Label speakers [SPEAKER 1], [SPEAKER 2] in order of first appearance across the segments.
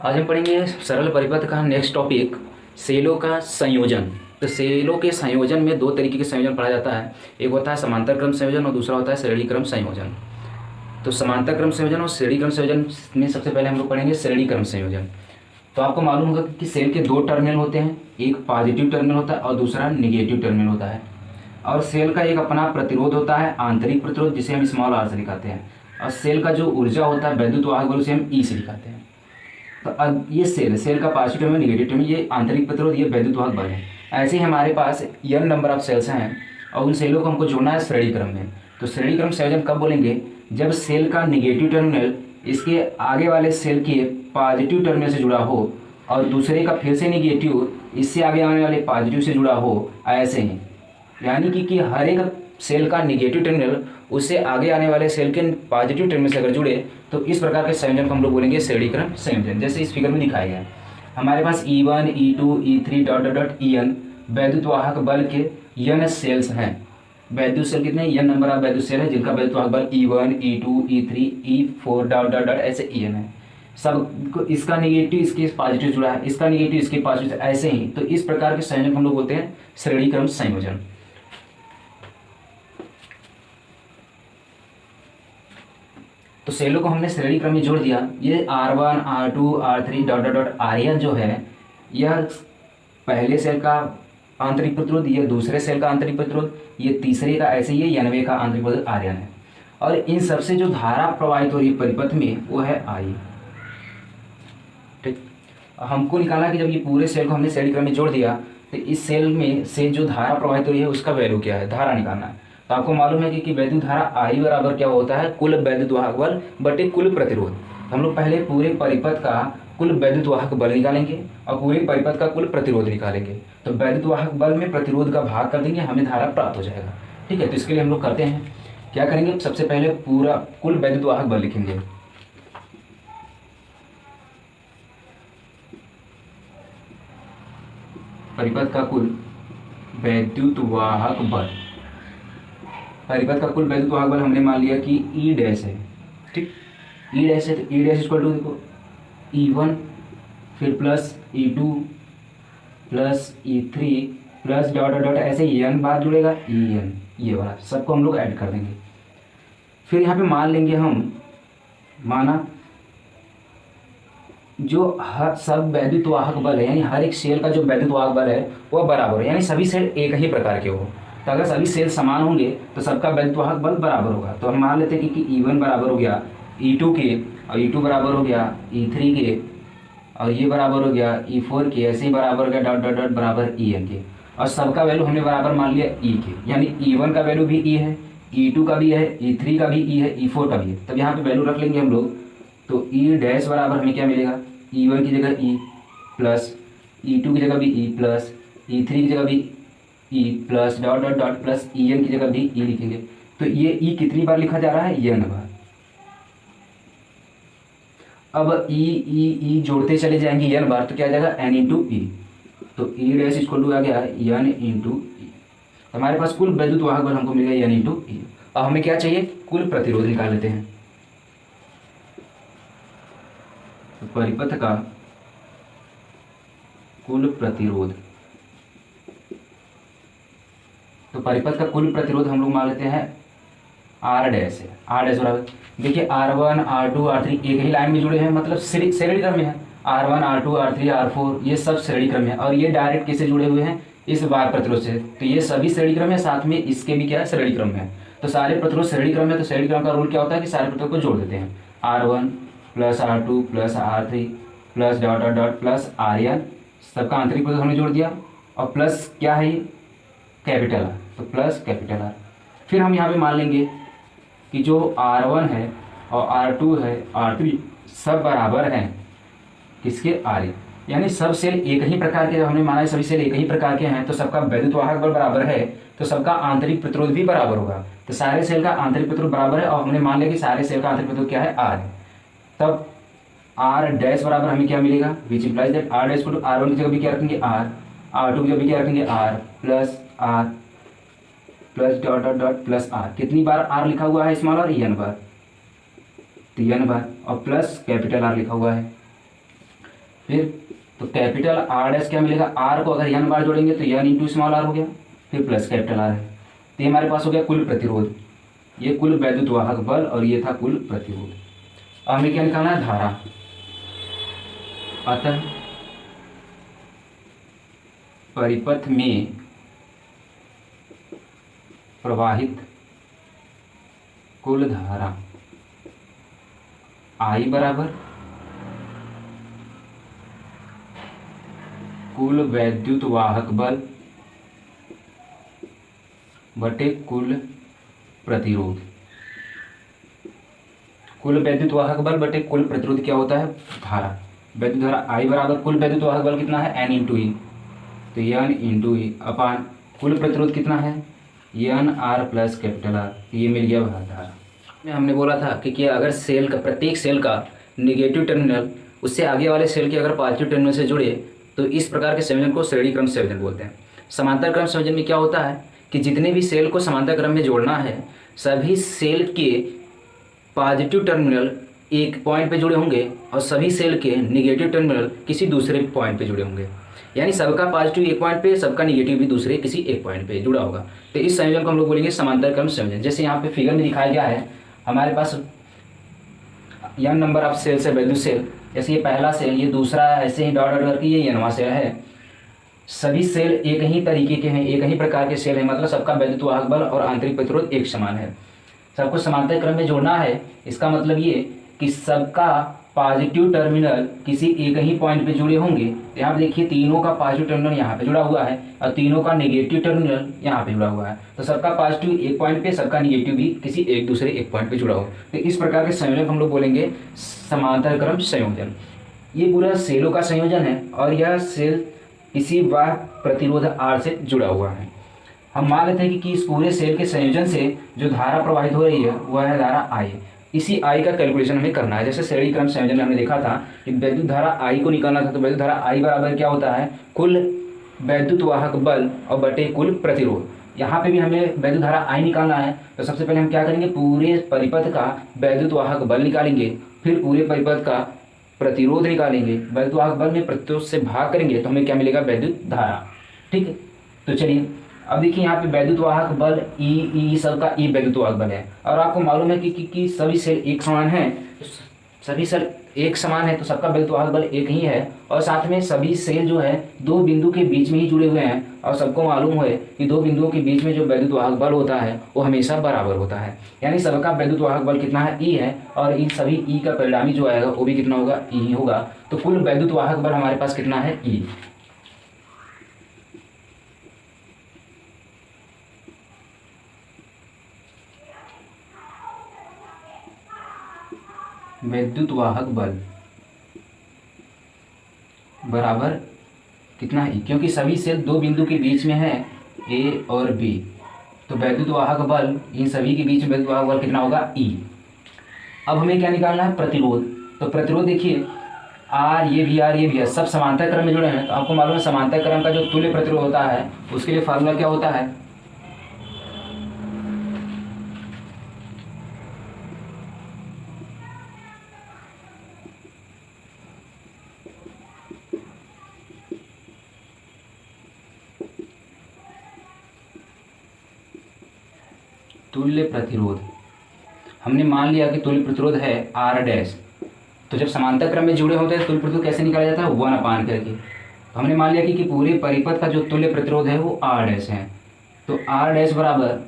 [SPEAKER 1] आज हम पढ़ेंगे सरल परिपथ का नेक्स्ट टॉपिक सेलों का संयोजन। तो सेलों के संयोजन में दो तरीके के संयोजन पढ़ा जाता है, एक होता है समांतर क्रम संयोजन और दूसरा होता है श्रेणी क्रम संयोजन। तो समांतर क्रम संयोजन और श्रेणी क्रम संयोजन में सबसे पहले हम लोग पढ़ेंगे श्रेणी क्रम संयोजन। तो आपको मालूम होगा कि सेल के दो टर्मिनल होते हैं, एक पॉजिटिव टर्मिनल होता है और दूसरा निगेटिव टर्मिनल होता है। और सेल का एक अपना प्रतिरोध होता है, आंतरिक प्रतिरोध, जिसे हम स्मॉल आर से दिखाते हैं। और सेल का जो ऊर्जा होता है वैद्युत वाहक बल, उसे हम ई से दिखाते हैं। तो अब ये सेल का पॉजिटिव टर्मिनल, निगेटिव टर्मिनल, ये आंतरिक प्रतिरोध, ये वैद्युत वाहक बल है। ऐसे ही हमारे पास n नंबर ऑफ सेल्स हैं और उन सेलों को हमको जोड़ना है श्रेणी क्रम में। तो श्रेणी क्रम संयोजन कब बोलेंगे? जब सेल का निगेटिव टर्मिनल इसके आगे वाले सेल के पॉजिटिव टर्मिनल से जुड़ा हो और दूसरे का फिर से निगेटिव इससे आगे आने वाले पॉजिटिव से जुड़ा हो, ऐसे ही। यानी कि हर एक सेल का निगेटिव टर्मिनल उससे आगे आने वाले सेल के पॉजिटिव टर्मिनल से अगर जुड़े तो इस प्रकार के संयोजन को हम लोग बोलेंगे श्रेणी क्रम संयोजन। जैसे इस फिगर में दिखाया गया है, हमारे पास E1, E2, E3 dot dot dot En वैद्युत वाहक बल के n सेल्स हैं। वैद्युत सेल कितने? n नंबर ऑफ वैद्युत सेल है जिनका वैद्युत वाहक बल E1, E2, E3, E4 dot dot dot ऐसे En है। सब इसका निगेटिव इसके पॉजिटिव जुड़ा है, इसका निगेटिव इसके पॉजिटिव, ऐसे ही। तो इस प्रकार के संयोजन हम लोग बोलते हैं श्रेणी क्रम संयोजन। तो सेलों को हमने श्रेणी क्रम में जोड़ दिया। ये R1, R2, R3 dot dot dot Rn जो है, यह पहले सेल का आंतरिक प्रतिरोध, ये दूसरे सेल का आंतरिक प्रतिरोध, ये तीसरे का, ऐसे ही ये Nवे का आंतरिक प्रतिरोध Rn है। और इन सबसे जो धारा प्रवाहित हो रही है परिपथ में वो है I। ठीक, हमको निकालना कि जब ये पूरे सेल को हमने श्रेणी क्रम में जोड़ दिया तो इस सेल में से जो धारा प्रवाहित हो रही है उसका वैल्यू क्या है, धारा निकालना है। तो आपको मालूम है कि वैद्युत धारा I बराबर क्या होता है? कुल वैद्युत वाहक बल बटे कुल प्रतिरोध। हम लोग पहले पूरे परिपथ का कुल वैद्युत वाहक बल निकालेंगे और पूरे परिपथ का कुल प्रतिरोध निकालेंगे। तो वैद्युत वाहक बल में प्रतिरोध का भाग कर देंगे, हमें धारा प्राप्त हो जाएगा। ठीक है, तो इसके लिए हम लोग करते हैं क्या करेंगे? सबसे पहले पूरा कुल वैद्युत वाहक बल लिखेंगे। परिपथ का कुल वैद्युत वाहक बल, परिपथ का कुल वैद्युत वाहक बल हमने मान लिया कि E डैश है। ठीक, E डैश है तो E डैश इक्वल टू देखो E1 फिर plus E2 plus E3 plus dot dot ऐसे n बार जुड़ेगा En, ये वाला सबको हम लोग ऐड कर देंगे। फिर यहाँ पे मान लेंगे हम, माना जो हर सब वैद्युत वाहक बल है, यानी हर एक सेल का जो वैद्युत वाहक बल है वह बराबर है, यानी सभी सेल एक ही प्रकार के हो। तो अगर सभी सेल समान होंगे तो सबका वैद्युत वाहक बल बराबर होगा। तो हम मान लेते हैं कि E1 बराबर हो गया E2 के, और E2 बराबर हो गया E3 के, और ये बराबर हो गया E4 के, ऐसे ही बराबर हो गया डॉट डॉट डॉट बराबर En के। और सबका वैल्यू हमने बराबर मान लिया E के, यानी E1 का वैल्यू भी E है, E2 का भी है, E3 का भी E है, E4 का भी है। तब यहाँ पे वैल्यू रख लेंगे हम लोग। तो E डैश बराबर हमें क्या मिलेगा? E1 की जगह E प्लस, E2 की जगह भी E प्लस, E3 की जगह भी E plus dot dot dot plus En की जगह भी E लिखेंगे। तो ये E कितनी बार लिखा जा रहा है? n बार। अब E जोड़ते चले जाएंगे n बार, तो क्या आ जाएगा? n इंटू ई। तो E डैश इक्वल टू आ गया n इंटू ई। हमारे पास कुल वैद्युत वाहक बल हमको मिल गया n इंटू ई। अब हमें क्या चाहिए? कुल प्रतिरोध निकाल लेते हैं। तो परिपथ का कुल प्रतिरोध, तो परिपथ का कुल प्रतिरोध हम लोग मान लेते हैं R डैश है। R डैश बराबर, देखिए R1, R2, R3 एक ही लाइन में जुड़े हैं, मतलब श्रेणी क्रम में है। R1, R2, R3, R4 ये सब श्रेणी क्रम है, और ये डायरेक्ट किससे जुड़े हुए हैं? इस वाहक प्रतिरोध से। तो ये सभी श्रेणी क्रम है, साथ में इसके भी क्या है? श्रेणी क्रम है। तो सारे प्रतिरोध श्रेणी क्रम है, तो श्रेणी क्रम का रूल क्या होता है कि सारे प्रतिरोध को जोड़ देते हैं। R1 plus R2 plus R3 plus dot dot dot plus Rn, सबका आंतरिक प्रतिरोध हमने जोड़ दिया, और प्लस क्या है? ये कैपिटल आर, तो प्लस कैपिटल आर। फिर हम यहाँ पे मान लेंगे कि जो R1 है और R2 है, R3 सब बराबर हैं किसके? Rn, यानी सब सेल एक ही प्रकार के। जब हमने माना है सभी सेल एक ही प्रकार के हैं तो सबका वैद्युत वाहक बल बराबर है, तो सबका आंतरिक प्रतिरोध भी बराबर होगा। तो सारे सेल का आंतरिक प्रतिरोध बराबर है, और हमने मान लिया कि सारे सेल का आंतरिक प्रतिरोध क्या है? R है। तब R डैश बराबर हमें क्या मिलेगा? Which implies that R dash को R1 की जगह भी क्या रखेंगे? R, R2 की जगह भी क्या रखेंगे? R plus R plus dot dot dot plus R। कितनी बार R लिखा हुआ है? स्मॉल r n बार, तो n बार, और प्लस कैपिटल R लिखा हुआ है। फिर तो कैपिटल आर डैश क्या मिलेगा, आर को अगर एन बार जोड़ेंगे तो एन इंटू स्मॉल आर हो गया, फिर प्लस कैपिटल आर है। तो ये हमारे पास हो गया कुल प्रतिरोध, ये कुल वैद्युत वाहक बल और ये था कुल प्रतिरोध। अब हमें क्या निकालना है, धारा। अतः परिपथ में प्रवाहित कुल धारा I बराबर कुल वैद्युत वाहक बल बटे कुल प्रतिरोध। कुल वैद्युत वाहक बल बटे कुल प्रतिरोध क्या होता है, धारा। वैद्युत धारा I बराबर कुल वैद्युत वाहक बल कितना है, N इंटू ई, तो N इंटू ई अपान कुल प्रतिरोध कितना है, N r plus capital R, ये मिल गया धारा। हमने बोला था कि अगर सेल का प्रत्येक सेल का निगेटिव टर्मिनल उससे आगे वाले सेल के अगर पॉजिटिव टर्मिनल से जुड़े तो इस प्रकार के संयोजन को श्रेणी क्रम संयोजन बोलते हैं। समांतर क्रम संयोजन में क्या होता है कि जितने भी सेल को समांतर क्रम में जोड़ना है सभी सेल के पॉजिटिव टर्मिनल एक पॉइंट पे जुड़े होंगे और सभी सेल के निगेटिव टर्मिनल किसी दूसरे पॉइंट पे जुड़े होंगे, यानी सबका पॉजिटिव एक पॉइंट पे, सबका निगेटिव भी दूसरे किसी एक पॉइंट पे जुड़ा होगा। तो इस संयोजन को हम लोग बोलेंगे समांतर क्रम संयोजन। जैसे यहाँ पे फिगर में दिखाया गया है, हमारे पास n नंबर ऑफ सेल्स है, वैल्यू सेल, जैसे ये पहला सेल, ये दूसरा, ऐसे ही डॉट डॉट करके ये nवां सेल है। सभी सेल एक ही तरीके के हैं, एक ही प्रकार के सेल हैं, मतलब सबका वैद्युत वाहक बल और आंतरिक प्रतिरोध एक समान है। सबको समांतर क्रम में जोड़ना है, इसका मतलब ये कि सबका पॉजिटिव टर्मिनल किसी एक ही पॉइंट पे जुड़े होंगे। यहाँ पे देखिए तीनों का पॉजिटिव टर्मिनल यहाँ पे जुड़ा हुआ है और तीनों का नेगेटिव टर्मिनल यहाँ पे जुड़ा हुआ है, तो सबका पॉजिटिव एक पॉइंट पे, सबका नेगेटिव भी किसी एक दूसरे एक पॉइंट पे जुड़ा हो। तो इस प्रकार के संयोजन हम लोग बोलेंगे समांतर क्रम संयोजन। ये पूरा सेलों का संयोजन है और यह सेल किसी वाह प्रतिरोध आर से जुड़ा हुआ है। हम मान लेते हैं कि इस पूरे सेल के संयोजन से जो धारा प्रवाहित हो रही है वह है धारा I। इसी I का कैलकुलेशन हमें करना है। जैसे श्रेणी क्रम संयोजन में हमने देखा था कि वैद्युत धारा I को निकालना था, तो वैद्युत धारा I बराबर क्या होता है, कुल वैद्युत वाहक बल और बटे कुल प्रतिरोध। यहाँ पे भी हमें वैद्युत धारा I निकालना है, तो सबसे पहले हम क्या करेंगे, पूरे परिपथ का वैद्युत वाहक बल निकालेंगे, फिर पूरे परिपथ का प्रतिरोध निकालेंगे, वैद्युत वाहक बल में प्रतिरोध से भाग करेंगे तो हमें क्या मिलेगा, वैद्युत धारा। ठीक है, तो चलिए अब देखिए यहाँ पे वैद्युत वाहक बल ई सबका ई वैद्युत वाहक बल है, और आपको मालूम है कि सभी सेल एक समान हैं, तो सभी सेल एक समान है तो सबका वैद्युत वाहक बल एक ही है, और साथ में सभी सेल जो है दो बिंदु के बीच में ही जुड़े हुए हैं, और सबको मालूम है कि दो बिंदुओं के बीच में जो वैद्युत वाहक बल होता है वो हमेशा बराबर होता है, यानी सबका वैद्युत वाहक बल कितना है, ई है, और इन सभी ई का परिणामी जो आएगा वो भी कितना होगा, ई ही होगा। तो कुल वैद्युत वाहक बल हमारे पास कितना है, ई। वैद्युत वाहक बल बराबर कितना है, क्योंकि सभी सेल दो बिंदु के बीच में है ए और बी, तो वैद्युत वाहक बल इन सभी के बीच में वैद्युत वाहक बल कितना होगा, ई। अब हमें क्या निकालना है, प्रतिरोध। तो प्रतिरोध देखिए आर, ये भी आर, ये भी है, सब समांतर क्रम में जुड़े हैं, तो आपको मालूम है समांतर क्रम का जो तुल्य प्रतिरोध होता है उसके लिए फार्मूला क्या होता है, तुल्य प्रतिरोध। हमने मान लिया कि तुल्य प्रतिरोध है आर डैश, तो जब समांतर क्रम में जुड़े होते हैं तुल्य प्रतिरोध कैसे निकाला जाता है, 1 अपान करके। तो हमने मान लिया कि पूरे परिपथ का जो तुल्य प्रतिरोध है वो आर डैश है, तो आर डैश बराबर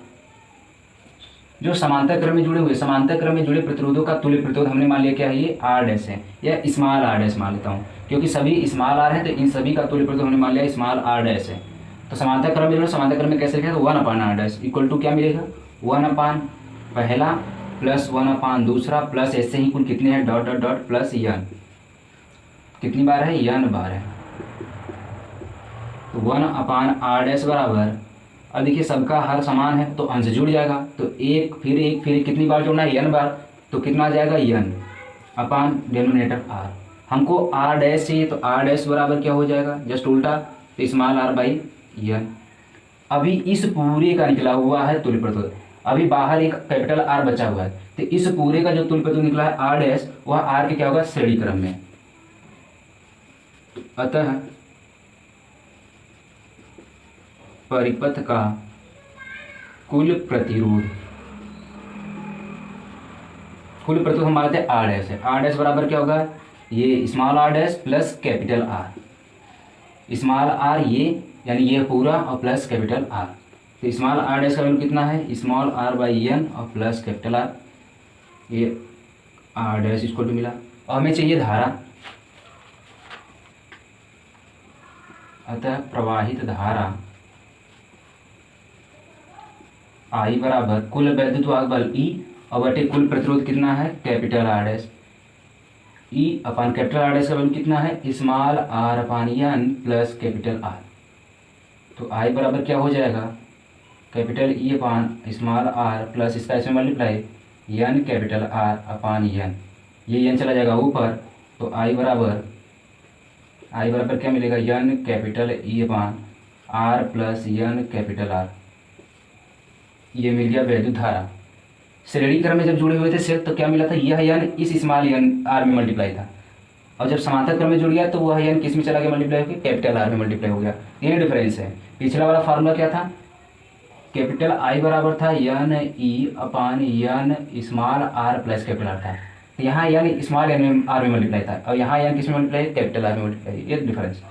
[SPEAKER 1] जो समांतर क्रम में जुड़े हुए, समांतर क्रम में जुड़े प्रतिरोधों का तुल्य प्रतिरोध हमने मान लिया क्या है, ये आर डैश है, या स्मॉल आर डैश मान लेता हूँ, क्योंकि सभी स्मॉल आर है तो इन सभी का तुल्य प्रतिरोध हमने मान लिया स्मॉल आर डैश है। तो समांतर क्रम में जुड़े, समांतर क्रम में कैसे लिखा है, तो 1 upon R dash equal to क्या मिलेगा, 1 अपान पहला प्लस 1 अपान दूसरा प्लस ऐसे ही कुल कितने हैं, डॉट डॉट डॉट प्लस यन, कितनी बार है, यन बार है, तो 1 अपान आर डैश बराबर, अब देखिए सबका हर समान है तो अंश जुड़ जाएगा, तो एक फिर कितनी बार जोड़ना है, यन बार, तो कितना आ जाएगा, यन अपान डिनोमिनेटर आर। हमको आर डैश चाहिए तो आर डैश बराबर क्या हो जाएगा, जस्ट उल्टा, तो स्मॉल आर बाई यन। अभी इस पूरे का निकला हुआ है तुल्य प्रतिरोध, अभी बाहर एक कैपिटल आर बचा हुआ है, तो इस पूरे का जो तुल्य प्रतिरोध निकला है आर डैश, वह आर के क्या होगा, श्रेणी क्रम में, अतः परिपथ का कुल प्रतिरोध हम मानते हैं आर डैश है। आर डैश बराबर क्या होगा, ये small r dash plus capital R, small r ये यानी ये पूरा और प्लस कैपिटल आर। तो स्मॉल आर डैश का वैल्यू कितना है, स्मॉल आर बाई एन और प्लस कैपिटल आर, ये आर डैश इसको मिला। और हमें चाहिए धारा, अतः प्रवाहित धारा आई बराबर कुल वैद्युत वाहक बल ई और बटे कुल प्रतिरोध कितना है, capital R dash. E upon capital R dash का वैल्यू कितना है, small r upon n plus capital R. तो आई बराबर क्या हो जाएगा, capital E upon small are plus इसका इसमें multiply n capital R upon n, ये एन चला जाएगा ऊपर। तो आई बराबर क्या मिलेगा, n capital E upon r plus n capital R, ये मिल गया वैद्युत धारा। श्रेणी क्रम में जब जुड़े हुए थे सेल तो क्या मिला था, यह एन इस स्मॉल एन आर में मल्टीप्लाई था, और जब समांतर क्रम में जुड़ गया तो वह एन किस में चला गया, मल्टीप्लाई होकर कैपिटल आर में मल्टीप्लाई हो गया। ये डिफरेंस है। पिछला वाला फार्मूला क्या था, कैपिटल आई बराबर था N E upon N small are plus capital R था। तो यहाँ एन स्मॉल एन में आर में मल्टीप्लाई था और यहाँ एन किस में मल्टीप्लाई, कैपिटल आर में मल्टीप्लाई, ये डिफरेंस।